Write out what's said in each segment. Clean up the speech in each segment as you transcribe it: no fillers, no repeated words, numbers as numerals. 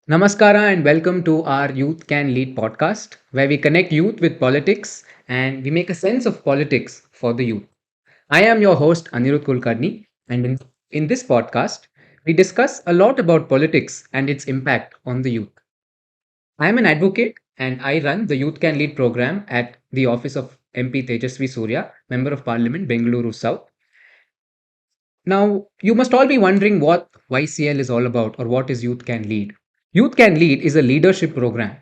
Namaskara and welcome to our Youth Can Lead podcast, where we connect youth with politics and we make a sense of politics for the youth. I am your host, Anirudh Kulkarni, and in this podcast, we discuss a lot about politics and its impact on the youth. I am an advocate and I run the Youth Can Lead program at the office of MP Tejasvi Surya, Member of Parliament, Bengaluru South. Now, you must all be wondering what YCL is all about or what is Youth Can Lead. Youth Can Lead is a leadership program.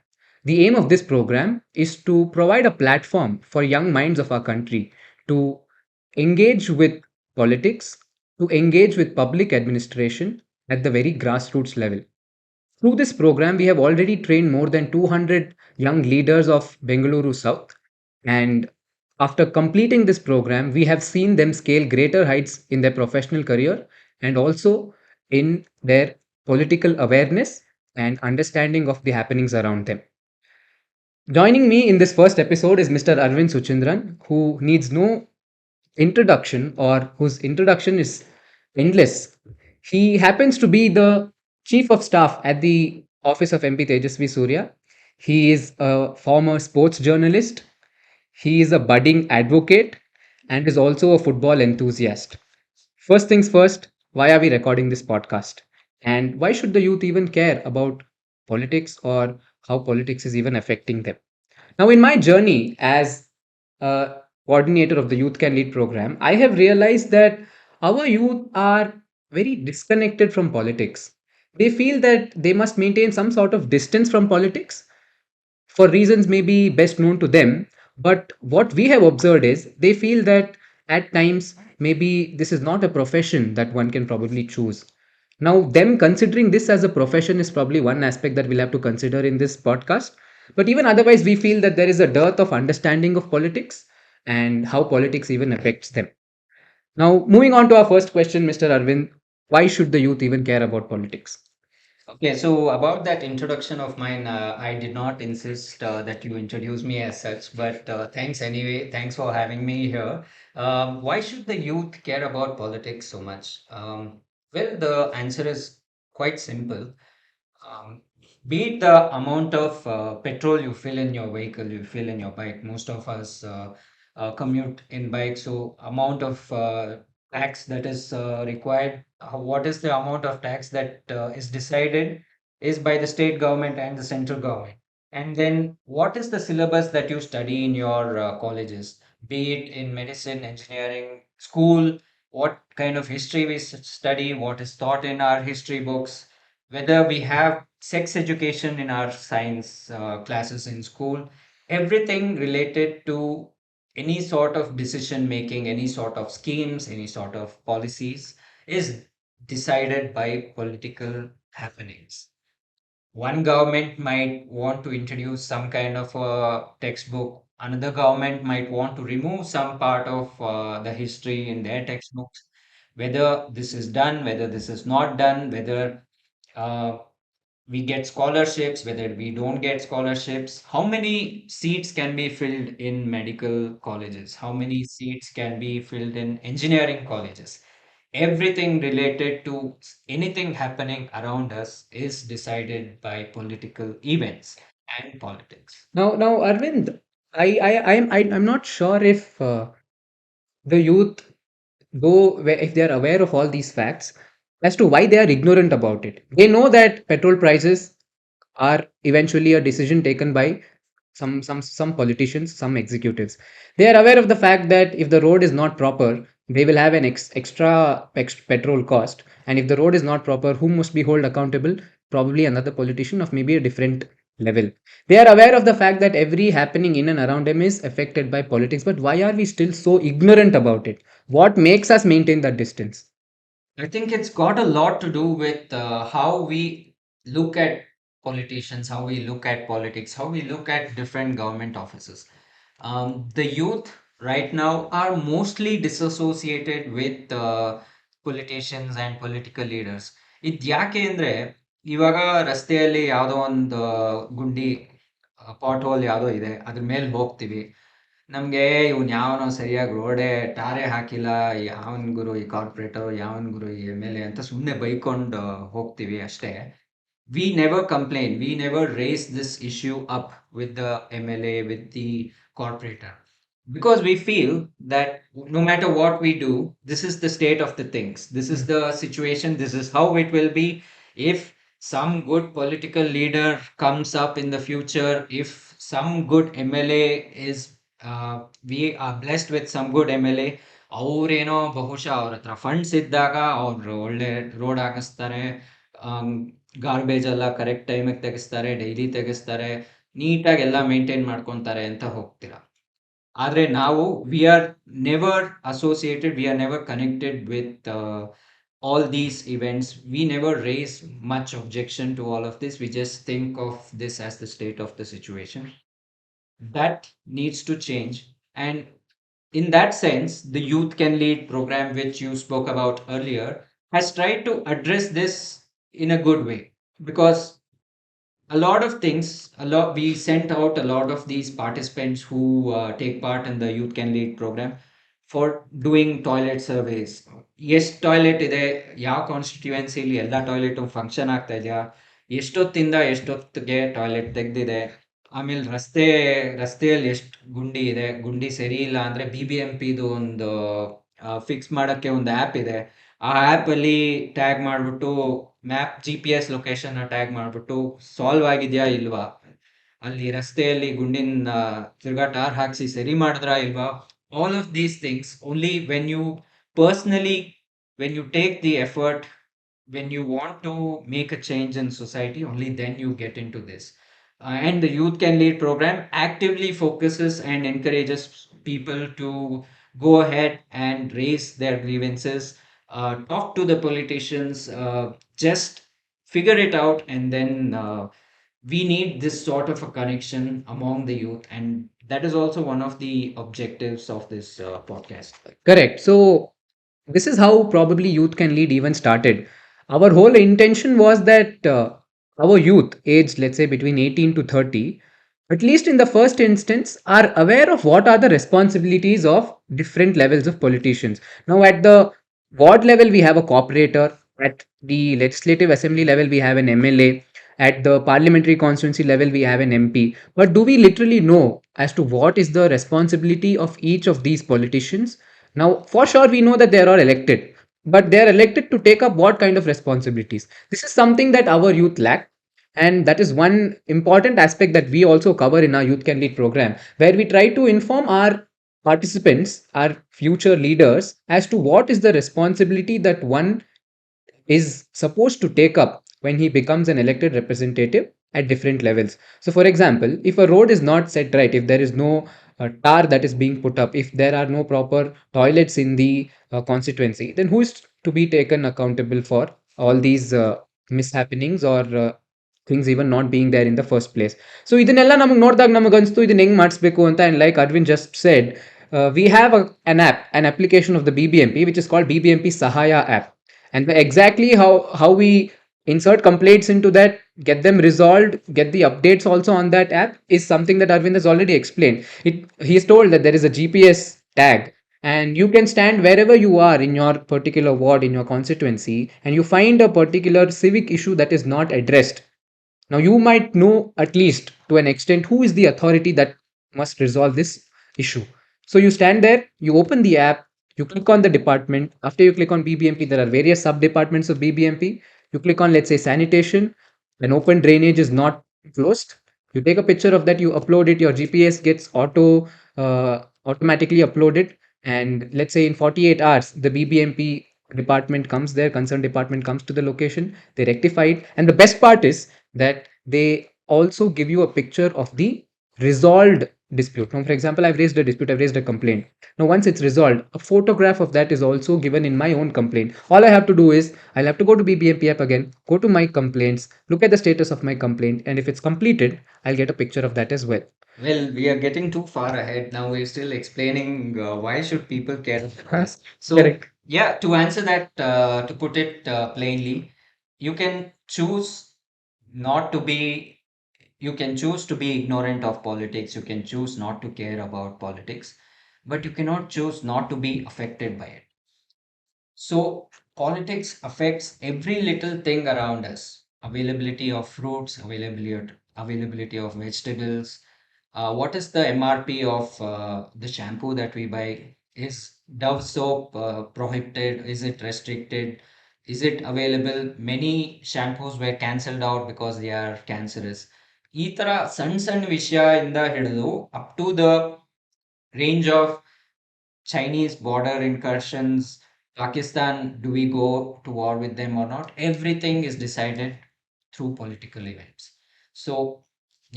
The aim of this program is to provide a platform for young minds of our country to engage with politics, to engage with public administration at the very grassroots level. Through this program, we have already trained more than 200 young leaders of Bengaluru South. And after completing this program, we have seen them scale greater heights in their professional career and also in their political awareness and understanding of the happenings around them. Joining me in this first episode is Mr. Arvind Suchindran, who needs no introduction or whose introduction is endless. He happens to be the chief of staff at the office of MP Tejasvi Surya. He is a former sports journalist. He is a budding advocate and is also a football enthusiast. First things first, why are we recording this podcast? And why should the youth even care about politics or how politics is even affecting them? Now, in my journey as a coordinator of the Youth Can Lead program, I have realized that our youth are very disconnected from politics. They feel that they must maintain some sort of distance from politics for reasons maybe best known to them. But what we have observed is they feel that at times maybe this is not a profession that one can probably choose. Now, them considering this as a profession is probably one aspect that we'll have to consider in this podcast. But even otherwise, we feel that there is a dearth of understanding of politics and how politics even affects them. Now, moving on to our first question, Mr. Arvind, why should the youth even care about politics? Okay, so about that introduction of mine, I did not insist that you introduce me as such, but thanks anyway. Thanks for having me here. Why should the youth care about politics so much? Well, the answer is quite simple. Um, be it the amount of petrol you fill in your vehicle, you fill in your bike. Most of us commute in bike, so amount of tax that is required. What is the amount of tax that is decided is by the state government and the central government. And then what is the syllabus that you study in your colleges, be it in medicine, engineering, school, what kind of history we study, what is taught in our history books, whether we have sex education in our science classes in school, everything related to any sort of decision making, any sort of schemes, any sort of policies is decided by political happenings. One government might want to introduce some kind of a textbook, another government might want to remove some part of the history in their textbooks. Whether this is done, whether this is not done, whether uh, we get scholarships, whether we don't get scholarships, how many seats can be filled in medical colleges, how many seats can be filled in engineering colleges. Everything related to anything happening around us is decided by political events and politics. Now, Arvind, I'm not sure if the youth if they are aware of all these facts as to why they are ignorant about it. They know that petrol prices are eventually a decision taken by some politicians, some executives. They are aware of the fact that if the road is not proper, they will have an petrol cost, and if the road is not proper, who must be held accountable? Probably another politician of maybe a different level. They are aware of the fact that every happening in and around them is affected by politics, but why are we still so ignorant about it? What makes us maintain that distance? I think it's got a lot to do with how we look at politicians, how we look at politics, how we look at different government offices. The youth right now are mostly disassociated with politicians and political leaders. ಇದ್ಯಾಕೆ ಅಂದ್ರೆ ಇವಾಗ ರಸ್ತೆಯಲ್ಲಿ ಯಾವುದೋ ಒಂದು ಗುಂಡಿ pot hole ಯಾವುದೋ ಇದೆ ಅದ್ರ ಮೇಲೆ ಹೋಗ್ತೀವಿ. ನಮ್ಗೆ ಇವ್ನು ಯಾವನೋ ಸರಿಯಾಗಿ ರೋಡೇ ಟಾರೇ ಹಾಕಿಲ್ಲ, ಯಾವನ್ ಗುರು ಈ ಕಾರ್ಪೊರೇಟರ್, ಯಾವನ್ ಗುರು ಈ ಎಮ್ ಎಲ್ ಎ ಅಂತ ಸುಮ್ಮನೆ ಬೈಕೊಂಡು ಹೋಗ್ತೀವಿ ಅಷ್ಟೇ. we never complain. We never raise this issue up with the MLA, with the corporator, because we feel that no matter what we do, this is the state of the things. This is the situation. This is how it will be. If some good political leader comes up in the future, if some good MLA is, we are blessed with some good MLA, ಅವ್ರೇನೋ ಬಹುಶಃ ಅವ್ರ ಹತ್ರ funds ಇದ್ದಾಗ ಅವ್ರು ಒಳ್ಳೆ road ಹಾಕಿಸ್ತಾರೆ, garbage ಎಲ್ಲ correct ಟೈಮಿಗೆ ತೆಗಿಸ್ತಾರೆ, daily ತೆಗಿಸ್ತಾರೆ, ನೀಟಾಗಿ ಎಲ್ಲ ಮೇಂಟೈನ್ ಮಾಡ್ಕೊಂತಾರೆ ಅಂತ ಹೋಗ್ತೀರಾ. ಆದ್ರೆ ನಾವು, we are never associated, we are never connected with all these events. We never raise much objection to all of this. We just think of this as the state of the situation. That needs to change. And in that sense, the Youth Can Lead program, which you spoke about earlier, has tried to address this in a good way. Because a lot of things, we sent out a lot of these participants who take part in the Youth Can Lead program for doing toilet surveys. Yes, toilet ide, ಯಾವ ಕಾನ್ಸ್ಟಿಟ್ಯೂಯೆನ್ಸಿಲಿ ಎಲ್ಲ toilet function ಆಗ್ತಾ ಇದೆಯಾ, ಎಷ್ಟೊತ್ತಿಂದ ಎಷ್ಟೊತ್ತಿಗೆ toilet ತೆಗ್ದಿದೆ, ಆಮೇಲೆ ರಸ್ತೆಯಲ್ಲಿ ಎಷ್ಟು ಗುಂಡಿ ಇದೆ, ಗುಂಡಿ ಸರಿ ಇಲ್ಲ ಅಂದ್ರೆ ಬಿ ಬಿ ಎಂ ಪಿದು ಒಂದು ಫಿಕ್ಸ್ ಮಾಡಕ್ಕೆ ಒಂದು ಆ್ಯಪ್ ಇದೆ. ಆ ಆ್ಯಪ್ ಅಲ್ಲಿ ಟ್ಯಾಗ್ ಮಾಡ್ಬಿಟ್ಟು, ಮ್ಯಾಪ್ GPS ಲೊಕೇಶನ್ ಟ್ಯಾಗ್ ಮಾಡ್ಬಿಟ್ಟು ಸಾಲ್ವ್ ಆಗಿದೆಯಾ ಇಲ್ವಾ, ಅಲ್ಲಿ ರಸ್ತೆಯಲ್ಲಿ ಗುಂಡಿನ ತಿರ್ಗಾ ಟಾರ್ ಹಾಕ್ಸಿ ಸರಿ ಮಾಡಿದ್ರಾ ಇಲ್ವಾ. All of these things, only when you personally, when you take the effort, when you want to make a change in society, only then you get into this. And the Youth Can Lead program actively focuses and encourages people to go ahead and raise their grievances, talk to the politicians, just figure it out, and then we need this sort of a connection among the youth, and that is also one of the objectives of this podcast. Correct. So this is how probably Youth Can Lead even started. Our whole intention was that our youth, aged let's say between 18 to 30, at least in the first instance, are aware of what are the responsibilities of different levels of politicians. Now, at the ward level, we have a corporator. At the legislative assembly level, we have an MLA. At the parliamentary constituency level, we have an MP. But do we literally know as to what is the responsibility of each of these politicians? Now, for sure, we know that they are all elected, but they are elected to take up what kind of responsibilities? This is something that our youth lack. And that is one important aspect that we also cover in our Youth Can Lead program, where we try to inform our participants, our future leaders, as to what is the responsibility that one is supposed to take up when he becomes an elected representative at different levels. So, for example, if a road is not set right, if there is no tar that is being put up, if there are no proper toilets in the constituency, then who is to be taken accountable for all these mishappenings or things even not being there in the first place? So, ಇದನ್ನೆಲ್ಲ ನಮಗೆ ನೋಡಿದಾಗ ನಮಗೆ ಅನಿಸ್ತು ಇದನ್ನ ಹೆಂಗ್ ಮಾಡಿಸ್ಬೇಕು ಅಂತ. And like Arvind just said, we have an app, an application of the BBMP, which is called BBMP Sahaya app. And exactly how we insert complaints into that, get them resolved, get the updates also on that app, is something that Arvind has already explained. He is told that there is a GPS tag, and you can stand wherever you are in your particular ward, in your constituency, and you find a particular civic issue that is not addressed. Now, you might know at least to an extent who is the authority that must resolve this issue. So, you stand there, you open the app, you click on the department. After you click on BBMP, there are various sub departments of BBMP. You click on, let's say, sanitation. An open drainage is not closed. You take a picture of that, you upload it, your GPS gets automatically uploaded. And let's say in 48 hours, the BBMP department comes there, concerned department comes to the location, they rectify it. And the best part is that they also give you a picture of the resolved dispute. Now, for example, I've raised a dispute, I've raised a complaint. Now, once it's resolved, a photograph of that is also given in my own complaint. All I have to do is I'll have to go to BBMP app again, go to my complaints, look at the status of my complaint, and if it's completed, I'll get a picture of that as well. Well, we are getting too far ahead now. We're still explaining why should people care about Huh? this. So, Correct. yeah, to answer that, to put it plainly, you can choose not to be, you can choose to be ignorant of politics. You can choose not to care about politics, but you cannot choose not to be affected by it. So, politics affects every little thing around us. availability of fruits, availability of vegetables. What is the MRP of the shampoo that we buy? Is Dove soap prohibited? Is it restricted? Is it available? Many shampoos were cancelled out because they are cancerous. ಈ ತರ ಸಣ್ಣ ಸಣ್ಣ ವಿಷಯದಿಂದ ಹಿಡಿದು up to the range of Chinese border incursions, Pakistan, do we go to war with them or not? Everything is decided through political events. So,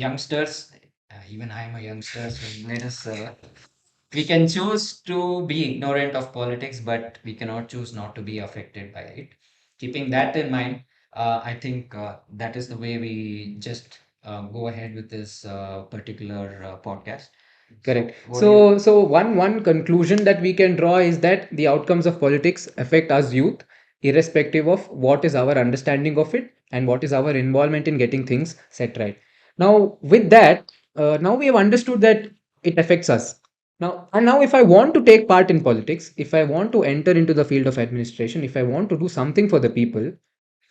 youngsters, even I'm a youngster, so let us, we can choose to be ignorant of politics, but we cannot choose not to be affected by it. Keeping that in mind, I think that is the way we just go ahead with this particular podcast. Correct. So, what do you? So one conclusion that we can draw is that the outcomes of politics affect us youth, irrespective of what is our understanding of it and what is our involvement in getting things set right. Now, with that, now we have understood that it affects us. Now, if I want to take part in politics, if I want to enter into the field of administration, if I want to do something for the people,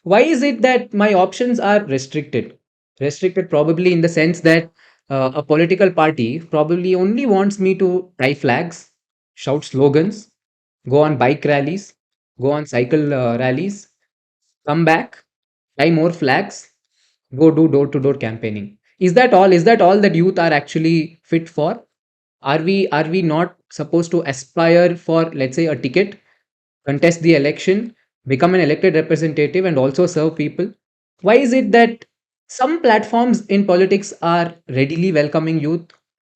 why is it that my options are restricted? Restricted probably in the sense that a political party probably only wants me to tie flags, shout slogans, go on bike rallies, go on cycle rallies, come back, tie more flags, go do door to door campaigning. Is that all? Is that all that youth are actually fit for? Are we not supposed to aspire for, let's say, a ticket, contest the election, become an elected representative, and also serve people? Why is it that some platforms in politics are readily welcoming youth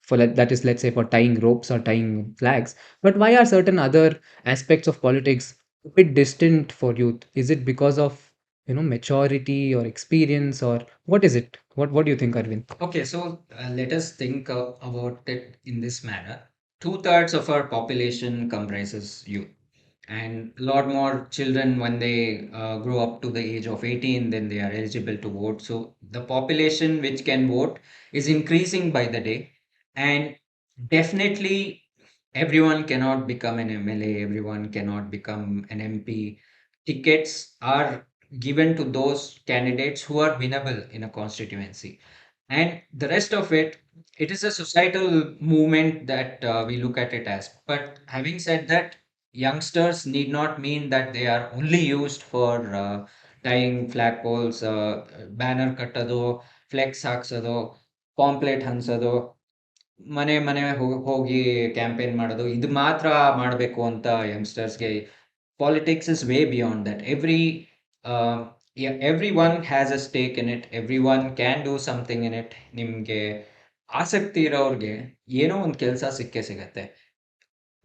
for that is, let's say, for tying ropes or tying flags, but why are certain other aspects of politics a bit distant for youth? Is it because of maturity or experience, or what is it? What do you think, Arvind? Okay, so let us think about it in this manner. Two-thirds of our population comprises youth, and a lot more children when they grow up to the age of 18, then they are eligible to vote. So the population which can vote is increasing by the day, and definitely everyone cannot become an MLA, everyone cannot become an MP. Tickets are given to those candidates who are winnable in a constituency, and the rest of it, it is a societal movement that we look at it as. But having said that, youngsters need not mean that they are only used for tying flagpoles, banner ಕಟ್ಟೋದು, flex ಹಾಕ್ಸೋದು, pamphlet ಹಂಚೋದು, ಮನೆ ಮನೆ ಹೋಗಿ campaign ಮಾಡೋದು, ಇದು ಮಾತ್ರ ಮಾಡಬೇಕು ಅಂತ ಯಂಗ್ಸ್ಟರ್ಸ್ಗೆ. Politics is way beyond that. Yeah, everyone has a stake in it. Everyone can do something in it. ನಿಮ್ಗೆ ಆಸಕ್ತಿ ಇರೋರ್ಗೆ ಏನೋ ಒಂದು ಕೆಲಸ ಸಿಕ್ಕೇ ಸಿಗತ್ತೆ.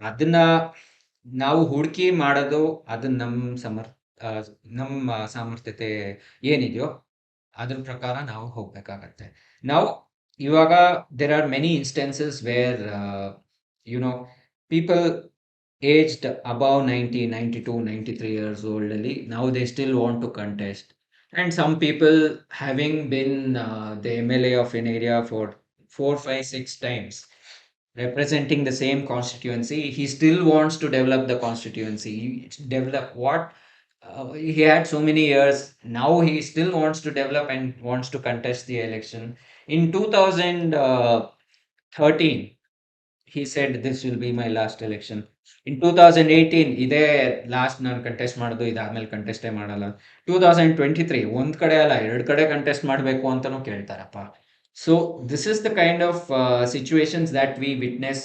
ಅದನ್ನ ನಾವು ಹುಡುಕಿ ಮಾಡೋದು, ಅದು ಆ, ನಮ್ಮ ಸಾಮರ್ಥ್ಯತೆ ಏನಿದೆಯೋ ಅದ್ರ ಪ್ರಕಾರ ನಾವು ಹೋಗ್ಬೇಕಾಗತ್ತೆ. ನಾವು ಇವಾಗ there are many instances where you know people aged above 90, 92, 93 years old ಅಲ್ಲಿ now they still want to contest, and some people having been the MLA of an area for 4, 5, 6 times, representing the same constituency, he still wants to develop the constituency. Develop what? He had so many years. Now he still wants to develop and wants to contest the election. In 2013, he said this will be my last election. In 2018, ಇದೇ last ನಾನು contest ಮಾಡೋದು, ಇದಾದ್ಮೇಲೆ ಕಂಟೆಸ್ಟೇ ಮಾಡಲ್ಲ. 2023 ಒಂದ್ ಕಡೆ ಅಲ್ಲ, ಎರಡ್ ಕಡೆ ಕಂಟೆಸ್ಟ್ ಮಾಡಬೇಕು ಅಂತಾನೂ ಕೇಳ್ತಾರಪ್ಪ. So this is the kind of situations that we witness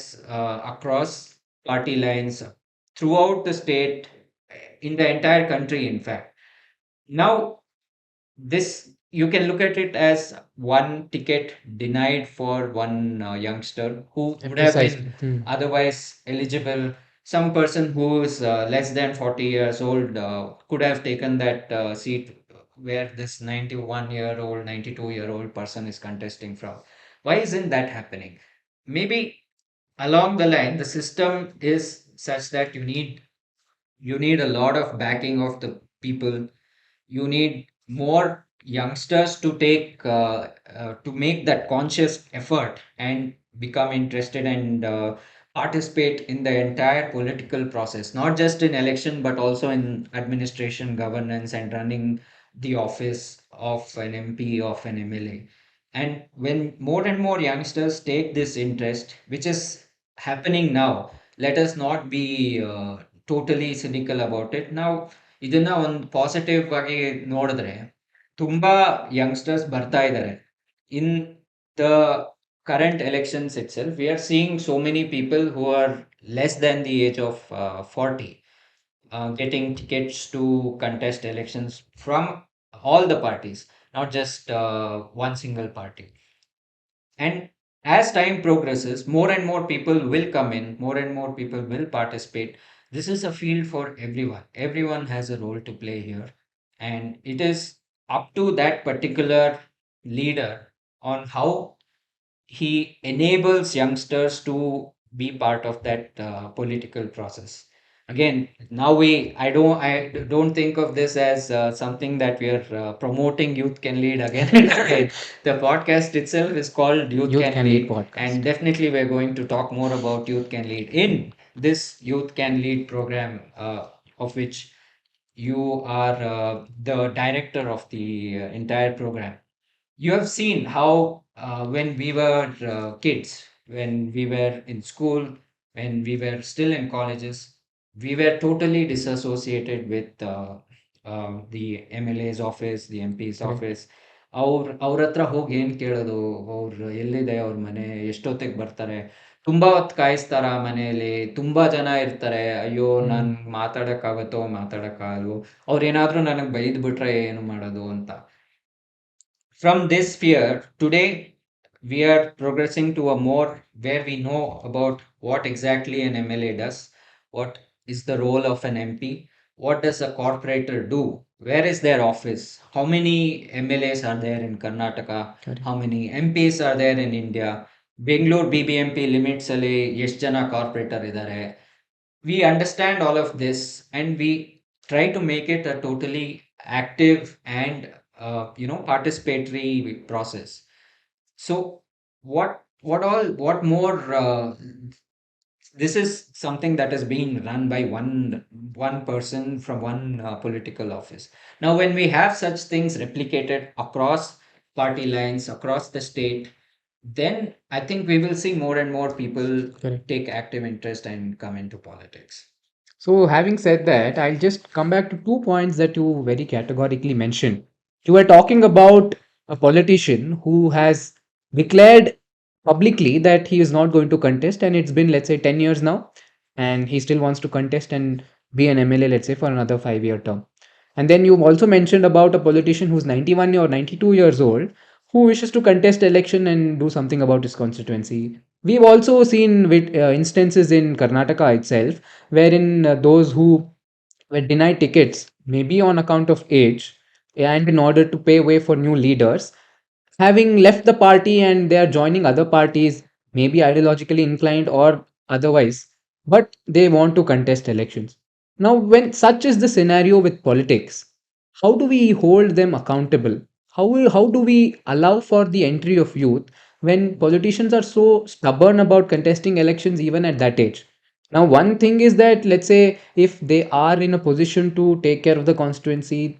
across party lines throughout the state, in the entire country, in fact. Now, this you can look at it as one ticket denied for one youngster who would have Precisely. been otherwise eligible. Some person who is less than 40 years old could have taken that seat where this 91-year-old, 92-year-old person is contesting from. Why isn't that happening? Maybe along the line, the system is such that you need a lot of backing of the people. You need more youngsters to take to make that conscious effort and become interested and participate in the entire political process, not just in election but also in administration, governance, and running the office of an MP, of an MLA. And when more and more youngsters take this interest, which is happening now, let us not be totally cynical about it. Now, ಇದನ್ನ ಒಂದು positive ಆಗಿ ನೋಡಿದ್ರೆ ತುಂಬಾ youngsters ಬರ್ತಾ ಇದ್ದಾರೆ. In the current elections itself, we are seeing so many people who are less than the age of 40 getting tickets to contest elections from all the parties, not just one single party. And as time progresses, more and more people will come in, more and more people will participate. This is a field for everyone. Everyone has a role to play here. And it is up to that particular leader on how he enables youngsters to be part of that political process. Again, now I don't think of this as something that we are promoting youth can lead again and again. The podcast itself is called Youth Youth Can Can Lead Lead, and podcast. definitely we're going to talk more about Youth Can Lead in this Youth Can Lead program, of which you are the director of the entire program. You have seen how when we were kids, when we were in school, when we were still in colleges, we were totally disassociated with the MLA's office, the MP's Correct. office. ಅವ್ರ ಹತ್ರ ಹೋಗಿ ಏನ್ ಕೇಳೋದು, ಅವ್ರು ಎಲ್ಲಿದೆ ಅವ್ರ ಮನೆ, ಎಷ್ಟೊತ್ತಿಗೆ ಬರ್ತಾರೆ, ತುಂಬಾ ಹೊತ್ತು ಕಾಯಿಸ್ತಾರ ಮನೆಯಲ್ಲಿ, ತುಂಬಾ ಜನ ಇರ್ತಾರೆ, ಅಯ್ಯೋ Hmm. ನನ್ ಮಾತಾಡಕ್ಕಾಗತ್ತೋ ಮಾತಾಡಕ್ಕಾಗಲ್ವೋ, ಅವ್ರೇನಾದ್ರೂ ನನಗ್ ಬೈದ್ ಬಿಟ್ರೆ ಏನು ಮಾಡೋದು ಅಂತ. From this fear, today we are progressing to a more where we know about what exactly an MLA does, what is the role of an MP, what does a corporator do, where is their office, how many MLAs are there in Karnataka, Correct. how many MPs are there in India, Bangalore BBMP limits ಅಲ್ಲಿ ಎಷ್ಟು ಜನ corporate ಇದ್ದಾರೆ. We understand all of this and we try to make it a totally active and participatory process. So what more this is something that is being run by one person from one political office. Now when we have such things replicated across party lines, across the state, then I think we will see more and more people Correct. take active interest and come into politics. So, having said that, I'll just come back to 2 points that you very categorically mentioned. You were talking about a politician who has declared publicly that he is not going to contest, and it's been, let's say, 10 years now, and he still wants to contest and be an MLA, let's say, for another 5 year term. And then you also mentioned about a politician who's 91 or 92 years old who wishes to contest election and do something about his constituency. We've also seen with, instances in Karnataka itself wherein those who were denied tickets, maybe on account of age, and in order to pay way for new leaders, having left the party and they are joining other parties, maybe ideologically inclined or otherwise, but they want to contest elections. Now, when such is the scenario with politics, how do we hold them accountable? How do we allow for the entry of youth when politicians are so stubborn about contesting elections even at that age? Now, one thing is that, let's say, if they are in a position to take care of the constituency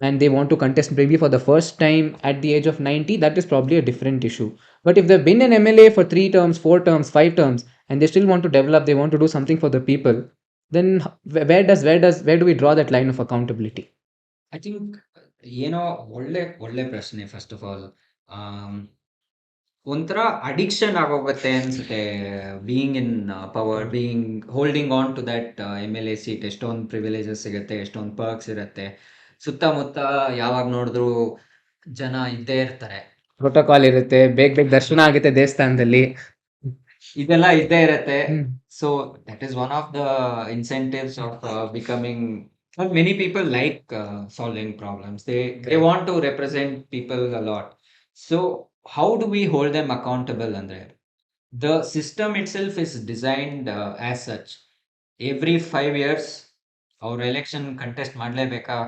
and they want to contest maybe for the first time at the age of 90, that is probably a different issue. But if they've been an MLA for 3 terms, 4 terms, 5 terms, and they still want to develop, they want to do something for the people, then where do we draw that line of accountability? I think ಏನೋ ಒಳ್ಳೆ ಪ್ರಶ್ನೆ first of all. ಒಂಥರ addiction ಆಗೋಗುತ್ತೆ ಅನ್ಸುತ್ತೆ being in power, Correct. Being holding on to that MLA seat. ಎಷ್ಟೊಂದು privileges ಸಿಗುತ್ತೆ, ಎಷ್ಟೊಂದು perks ಇರುತ್ತೆ, ಸುತ್ತಮುತ್ತ ಯಾವಾಗ ನೋಡಿದ್ರು ಜನ ಇದ್ದೇ ಇರ್ತಾರೆ. ಪ್ರೋಟೋಕಾಲ್ ಇರುತ್ತೆ, ಬೇಗ ಬೇಗ ದರ್ಶನ ಆಗುತ್ತೆ ದೇವಸ್ಥಾನದಲ್ಲಿ. ಇದೆಲ್ಲ ಇದ್ದೇ ಇರತ್ತೆ. ಹ್ಮ್. So that is one of the incentives of becoming. But many people like solving problems. They Correct. want to represent people a lot. So how do we hold them accountable, Andre? The system itself is designed as such. Every 5 years, our election contest ಮಾಡ್ಲೇಬೇಕಾ?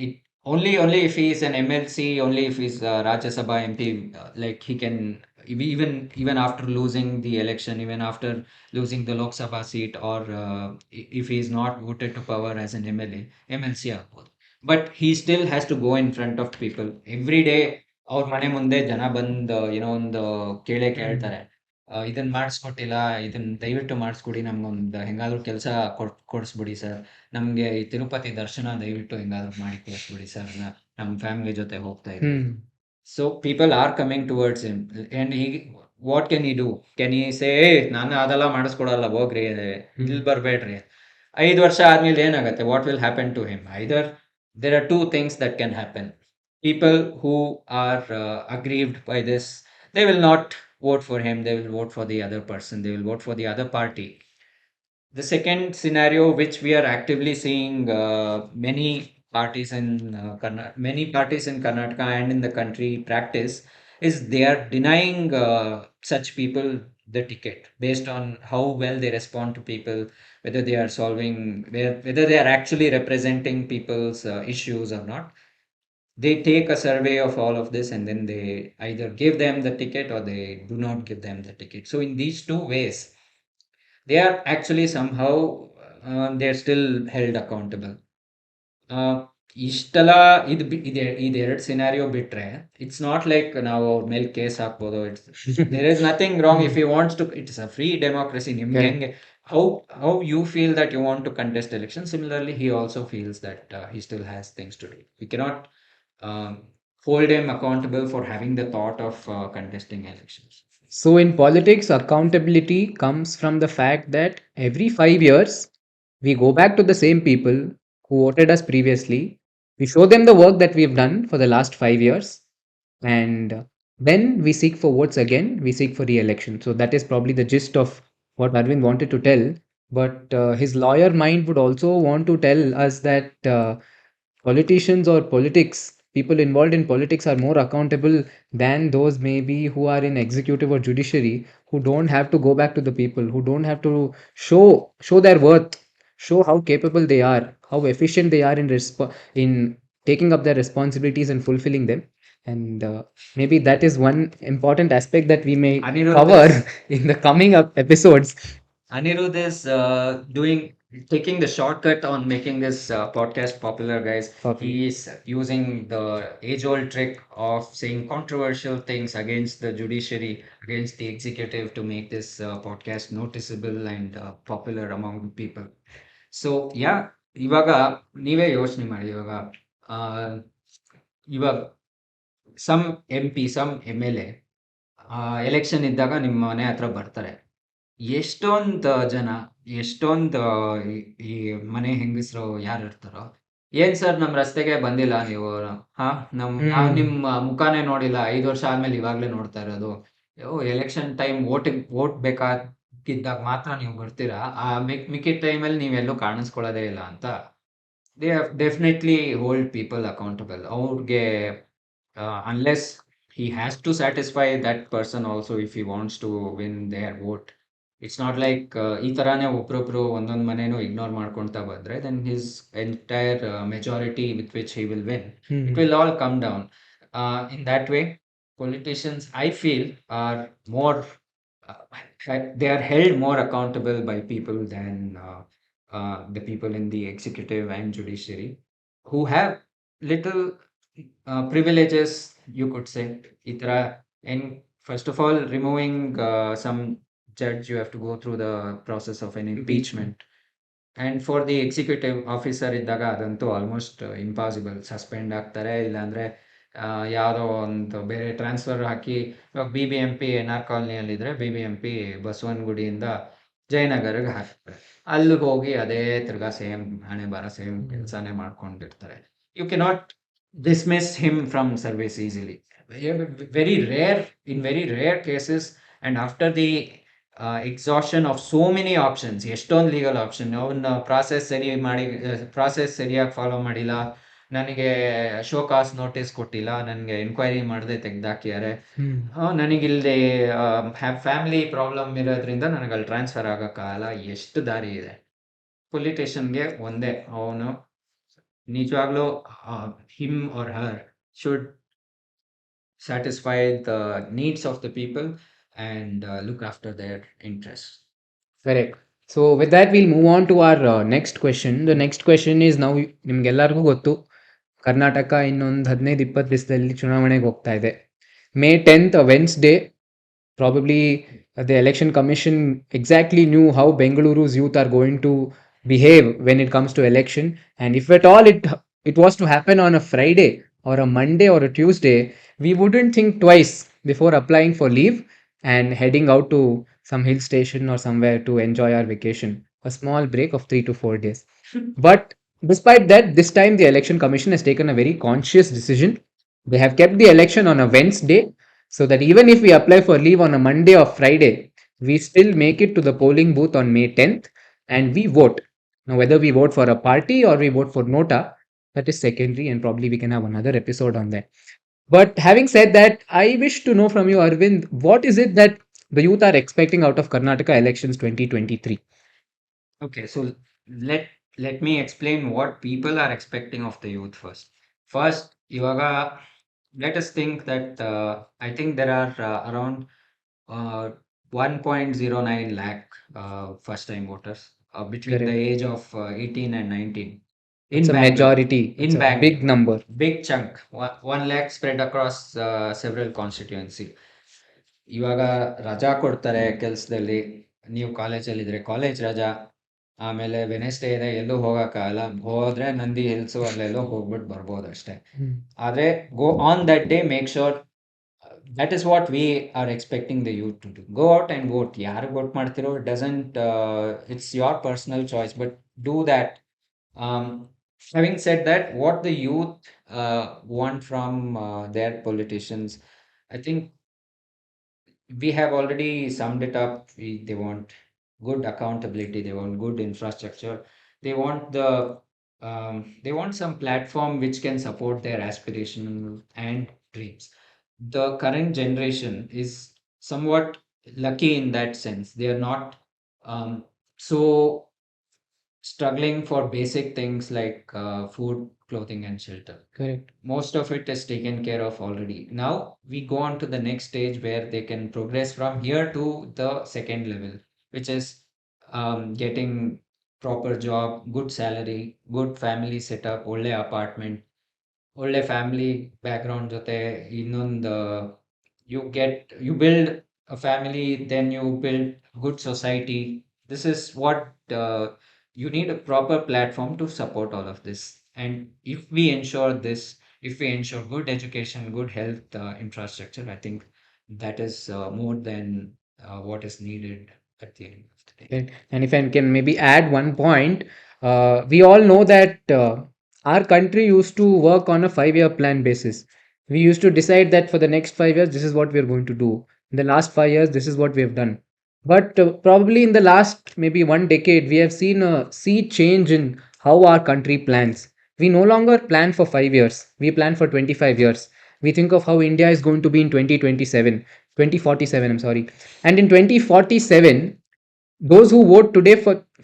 It only if he is an MLC, only if he's Rajya Sabha MP, like he can even after losing the election, even after losing the Lok Sabha seat, or if he is not voted to power as an MLA, MLC ಆಗ್ಬೋದು. but he still has to go in front of people every day. ಅವ್ರ ಮನೆ ಮುಂದೆ ಜನ ಬಂದು ಏನೋ ಒಂದು ಕೇಳ್ತಾರೆ, ಇದನ್ನ ಮಾಡಿಸ್ಕೊಟ್ಟಿಲ್ಲ, ಇದನ್ನ ದಯವಿಟ್ಟು ಮಾಡಿಸ್ಕೊಡಿ, ನಮ್ಗೊಂದು ಹೆಂಗಾದ್ರೂ ಕೆಲಸ ಕೊಡಿಸ್ಬಿಡಿ ಸರ್, ನಮ್ಗೆ ಈ ತಿರುಪತಿ ದರ್ಶನ ದಯವಿಟ್ಟು ಹೆಂಗಾದ್ರೂ ಮಾಡಿ ಕೊಡಿಸ್ಬಿಡಿ ಸರ್, ನಮ್ಮ ಫ್ಯಾಮಿಲಿ ಜೊತೆ ಹೋಗ್ತಾ ಇದ್ವಿ. So people are coming towards him, and what can he do? Can he say, "Hey, ನಾನು ಅದೆಲ್ಲ ಮಾಡಿಸ್ಕೊಡಲ್ಲ, ಹೋಗ್ರಿ, ಇಲ್ಲಿ ಬರ್ಬೇಡ್ರಿ"? 5 ವರ್ಷ ಆದ್ಮೇಲೆ ಏನಾಗತ್ತೆ? What will happen to him? Either there are two things that can happen. People who are aggrieved by this, they will not vote for him. They will vote for the other person. They will vote for the other party. The second scenario, which we are actively seeing many parties in Karnataka and in the country practice, is they are denying such people the ticket based on how well they respond to people, whether they are whether they are actually representing people's issues or not. They take a survey of all of this and then they either give them the ticket or they do not give them the ticket. So in these two ways, they are actually somehow they're still held accountable. Uh, ಇಷ್ಟೆಲ್ಲ ಇದೆರಡು scenario ಬಿಟ್ರೆ, it's not like ನಾವು ಅವ್ರ ಮೇಲೆ case ಹಾಕ್ಬೋದು. There is nothing wrong if you wants to. It's a free democracy. ನಿಮ್ಗೆ ಹೆಂಗೆ, how you feel that you want to contest election, similarly he also feels that he still has things to do. We cannot um, hold him accountable for having the thought of contesting elections. So, in politics, accountability comes from the fact that every 5 years we go back to the same people who voted us previously. We show them the work that we've done for the last 5 years, and then we seek for votes again. We seek for re election. So, that is probably the gist of what Arvind wanted to tell. But his lawyer mind would also want to tell us that politicians or politics, people involved in politics, are more accountable than those maybe who are in executive or judiciary, who don't have to go back to the people, who don't have to show their worth, show how capable they are, how efficient they are in taking up their responsibilities and fulfilling them. And maybe that is one important aspect that we may cover in the coming up episodes. Anirudh is taking the shortcut on making this podcast popular, guys. Okay. He is using the age-old trick of saying controversial things against the judiciary, against the executive, to make this podcast noticeable and popular among people. So ಇವಾಗ ನೀವೇ ಯೋಚನೆ ಮಾಡಿ, ಆ, ಇವಾಗ some M L A election ಇದ್ದಾಗ ನಿಮ್ಮ ಮನೆ ಹತ್ರ ಬರ್ತಾರೆ. ಎಷ್ಟೊಂದು ಜನ, ಎಷ್ಟೊಂದು ಈ ಮನೆ ಹೆಂಗಸರು ಯಾರು ಇರ್ತಾರೋ, ಏನ್ ಸರ್ ನಮ್ಮ ರಸ್ತೆಗೆ ಬಂದಿಲ್ಲ ನೀವು, ನಾವು ನಿಮ್ಮ ಮುಖಾನೇ ನೋಡಿಲ್ಲ, 5 ವರ್ಷ ಆದ್ಮೇಲೆ ಇವಾಗ್ಲೇ ನೋಡ್ತಾ ಇರೋದು, ಎಲೆಕ್ಷನ್ ಟೈಮ್ ವೋಟ್ ಬೇಕಾಗಿದ್ದಾಗ ಮಾತ್ರ ನೀವು ಬರ್ತೀರಾ, ಮಿಕ್ಕಿದ ಟೈಮಲ್ಲಿ ನೀವೆಲ್ಲೂ ಕಾಣಿಸ್ಕೊಳ್ಳೋದೇ ಇಲ್ಲ ಅಂತ. They have definitely hold people accountable. ಅವ್ರಿಗೆ unless he has to satisfy that person also if he wants to win their vote. It's not like ಈ ತರಾನೇ ಒಬ್ರೊಬ್ರು ಒಂದೊಂದು ಮನೆನೂ ಇಗ್ನೋರ್ ಮಾಡ್ಕೊಳ್ತಾ ಬಂದ್ರೆ then his entire majority with which he will win, it will all come down. In that way, politicians, I feel, are more they are held more accountable by people than the people in the executive and judiciary, who have little privileges, you could say. Itra, and first of all, removing some judge, you have to go through the process of an impeachment. And for the executive officer ಇದ್ದಾಗ ಅದಂತೂ almost impossible. Suspend ಆಗ್ತಾರೆ, ಇಲ್ಲಾಂದ್ರೆ ಯಾವುದೋ ಒಂದು ಬೇರೆ transfer ಹಾಕಿ. ಇವಾಗ BBMP NR ಕಾಲನಿಯಲ್ಲಿದ್ದರೆ BBMP ಬಸವನಗುಡಿಯಿಂದ ಜಯನಗರ್ಗೆ ಹಾಕ್ತಾರೆ. ಅಲ್ಲಿಗೆ ಹೋಗಿ ಅದೇ ತಿರ್ಗಾ ಸೇಮ್ ಹಣೆ ಬರ, ಸೇಮ್ ಕೆಲಸನೇ ಮಾಡ್ಕೊಂಡಿರ್ತಾರೆ. You cannot dismiss him from service easily. In very rare cases, and after the exhaustion of so many options, ಎಷ್ಟೊಂದು ಲೀಗಲ್ ಆಪ್ಷನ್, ಅವನ್ನ ಪ್ರಾಸೆಸ್ ಸರಿಯಾಗಿ ಫಾಲೋ ಮಾಡಿಲ್ಲ, ನನಗೆ ಶೋಕಾಸ್ ನೋಟಿಸ್ ಕೊಟ್ಟಿಲ್ಲ, ನನಗೆ ಎನ್ಕ್ವೈರಿ ಮಾಡದೆ ತೆಗ್ದಾಕಿದ್ದಾರೆ, ನನಗಿಲ್ಲದೆ ಫ್ಯಾಮಿಲಿ ಪ್ರಾಬ್ಲಮ್ ಇರೋದ್ರಿಂದ ನನಗೆ ಅಲ್ಲಿ ಟ್ರಾನ್ಸ್ಫರ್ ಆಗೋಕ್ಕಾಗಲ್ಲ, ಎಷ್ಟು ದಾರಿ ಇದೆ. ಪೊಲಿಟಿಷಿಯನ್ಗೆ ಒಂದೇ, ಅವನು ನಿಜವಾಗ್ಲೂ him or her should satisfy the needs of the people and look after their interests. Correct. So with that, we'll move on to our next question. The next question is now ನಿಮ್ಗೆಲ್ಲರಿಗೂ ಗೊತ್ತು, ಕರ್ನಾಟಕ ಇನ್ನೊಂದು 15-20 ದಿವಸದಲ್ಲಿ ಚುನಾವಣೆಗೆ ಹೋಗ್ತಾ ಇದೆ. May 10th, Wednesday, probably the election commission exactly knew how Bengaluru's youth are going to behave when it comes to election. And if at all it was to happen on a Friday or a Monday or a Tuesday, we wouldn't think twice before applying for leave and heading out to some hill station or somewhere to enjoy our vacation, a small break of 3 to 4 days. But despite that, this time the election commission has taken a very conscious decision. They have kept the election on a Wednesday, so that even if we apply for leave on a Monday or Friday, we still make it to the polling booth on May 10th and we vote. Now, whether we vote for a party or we vote for Nota, that is secondary, and probably we can have another episode on that. But having said that, I wish to know from you, Arvind, what is it that the youth are expecting out of Karnataka elections 2023? Okay, so let let me explain what people are expecting of the youth first. First, Ivaga, let us think that I think there are around 1.09 lakh first-time voters between the Correct. age of 18 and 19 It's in a Bangalore. majority, it's In a big Bangalore, number. big chunk, 1 lakh spread across several constituency. ಇವಾಗ ರಜಾ ಕೊಡ್ತಾರೆ ಕೆಲ್ಸದಲ್ಲಿ. ನೀವು ಕಾಲೇಜಲ್ಲಿದ್ರೆ college ರಜಾ. ಆಮೇಲೆ Wednesday ಇದೆ ಎಲ್ಲೂ ಹೋಗಕ್ಕಾಗಲ್ಲ. ಹೋದ್ರೆ ನಂದಿ ಹಿಲ್ಸು ಅಲ್ಲೆಲ್ಲೋ ಹೋಗ್ಬಿಟ್ಟು ಬರ್ಬೋದು ಅಷ್ಟೇ. Hmm. ಆದ್ರೆ go on that day make sure that is what we are expecting the youth to do. Go out and vote. ಯಾರು vote ಮಾಡ್ತಿರೋ it doesn't it's your personal choice, but do that. Um, having said that, what the youth want from their politicians, I think we have already summed it up. They want good accountability. They want good infrastructure. They want they want some platform which can support their aspiration and dreams. The current generation is somewhat lucky in that sense. They are not so struggling for basic things like food, clothing, and shelter. Correct. Most of it is taken care of already. Now we go on to the next stage where they can progress from here to the second level, which is getting proper job, good salary, good family setup, ಒಳ್ಳೆ apartment, ಒಳ್ಳೆ family background ಜೊತೆ ಇನ್ನೊಂದು you build a family, then you build good society. This is what you need a proper platform to support all of this. And if we ensure this, if we ensure good education, good health infrastructure, I think that is more than what is needed at the end of the day. Right. And if I can maybe add one point, we all know that our country used to work on a 5-year plan basis. We used to decide that for the next 5 years, this is what we are going to do. In the last 5 years, this is what we have done. But probably in the last maybe one decade, we have seen a sea change in how our country plans. We no longer plan for 5 years, we plan for 25 years. We think of how India is going to be in 2027, 2047, I'm sorry. And in 2047, those who vote today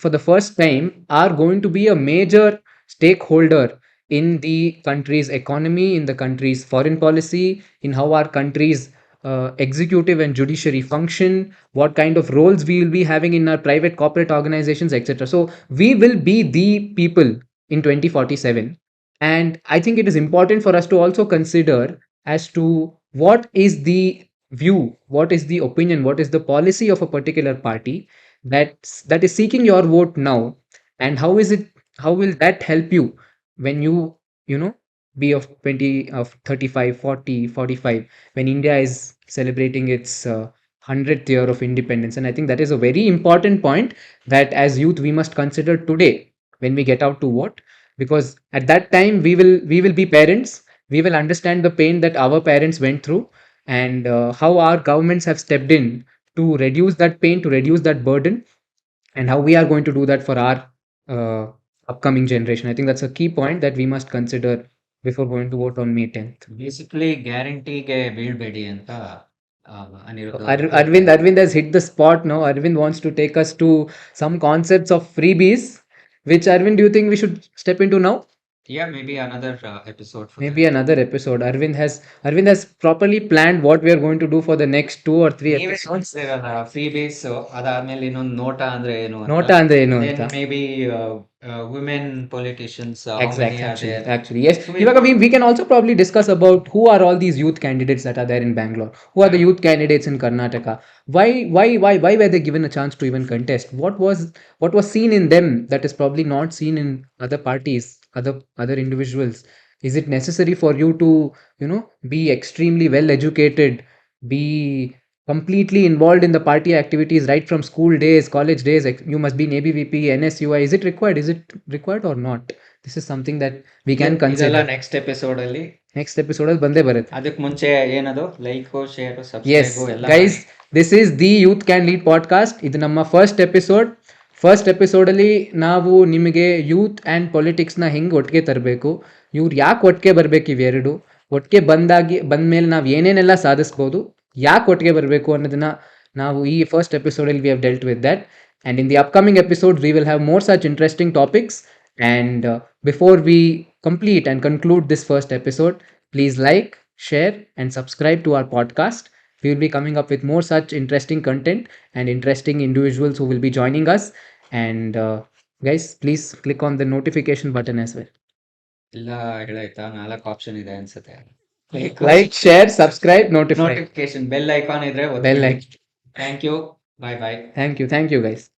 for the first time are going to be a major stakeholder in the country's economy, in the country's foreign policy, in how our country's executive and judiciary function, what kind of roles we will be having in our private corporate organizations, etc. So we will be the people in 2047. And I think it is important for us to also consider as to what is the view, what is the opinion, what is the policy of a particular party that is seeking your vote now, and how will that help you when you know be of 20, of 35, 40, 45, when India is celebrating its 100th year of independence. And I think that is a very important point that as youth we must consider today when we get out to vote, because at that time we will be parents, we will understand the pain that our parents went through, and how our governments have stepped in to reduce that pain, to reduce that burden, and how we are going to do that for our uh, upcoming generation. I think that's a key point that we must consider before going to vote on May 10th. Basically ಗ್ಯಾರಂಟಿಗೆ ಬೀಳ್ಬೇಡಿ ಅಂತ So Aniruddha ಅವರು ಹೇಳ್ತಾ Arvind, ಇದ್ದಾರೆ. Arvind has hit the spot now. Arvind wants to take us to some concepts of freebies. Which, Arvind, do you think we should step into now? Yeah, maybe another episode for Maybe that. another episode. Arvind has properly planned what we are going to do for the next 2 or 3 ನೀವೇ episodes. ಕಳಿಸ್ತಿರಲ್ಲ free base ಅದಾದ್ಮೇಲೆ ಇನ್ನೊಂದು ನೋಟ ಅಂದ್ರೆ ಏನು ಅಂತ. ನೋಟ ಅಂದ್ರೆ ಏನು ಅಂತ. Then may be women politicians how many Exactly, are actually, there. actually, yes. So we'll Ivaga, we can also probably discuss about who are all these youth candidates that are there in Bangalore. Who are the youth candidates in Karnataka? Why were they given a chance to even contest? What was seen in them that is probably not seen in other parties, other individuals? Is it necessary for you to, be extremely well educated, be completely involved in the party activities right from school days, college days? You must be in ABVP, NSUI. Is it required? Is it required or not? This is something that we can ಇದೆಲ್ಲ consider. Next episode ಅಲ್ಲಿ. Next episode ಅಲ್ಲಿ ಬಂದೇ ಬರುತ್ತೆ. ಅದಕ್ಕೆ ಮುಂಚೆ ಏನದು like share Yes, subscribe ಎಲ್ಲ guys, ಮಾಡಿ. this is the Youth Can Lead podcast. ಇದು ನಮ್ಮ ಫಸ್ಟ್ ಎಪಿಸೋಡ್ ಅಲ್ಲಿ ನಾವು ನಿಮಗೆ ಯೂತ್ ಆ್ಯಂಡ್ ಪೊಲಿಟಿಕ್ಸ್ನ ಹೆಂಗೆ ಒಟ್ಟಿಗೆ ತರಬೇಕು, ಇವ್ರು ಯಾಕೆ ಒಟ್ಟಿಗೆ ಬರಬೇಕು, ಇವೆರಡು ಒಟ್ಟಿಗೆ ಬಂದಮೇಲೆ ನಾವು ಏನೇನೆಲ್ಲ ಸಾಧಿಸ್ಬೋದು, ಯಾಕೆ ಒಟ್ಟಿಗೆ ಬರಬೇಕು ಅನ್ನೋದನ್ನ ನಾವು ಈ ಫಸ್ಟ್ ಎಪಿಸೋಡಲ್ಲಿ we have dealt with that. And in the upcoming episode we will have more such interesting topics. And before we complete and conclude this first episode, please like, share, and subscribe to our podcast. We will be coming up with more such interesting content and interesting individuals who will be joining us. And guys, please click on the notification button as well. ಇಲ್ಲ ಹೇಳಾಯ್ತಾ 4 option ಇದೆ ಅನ್ಸುತ್ತೆ. Like, share, subscribe, notify. Notification bell icon ಇದ್ರೆ Bell ಒತ್ತಿ. icon. Thank you. Bye bye. Thank you, guys.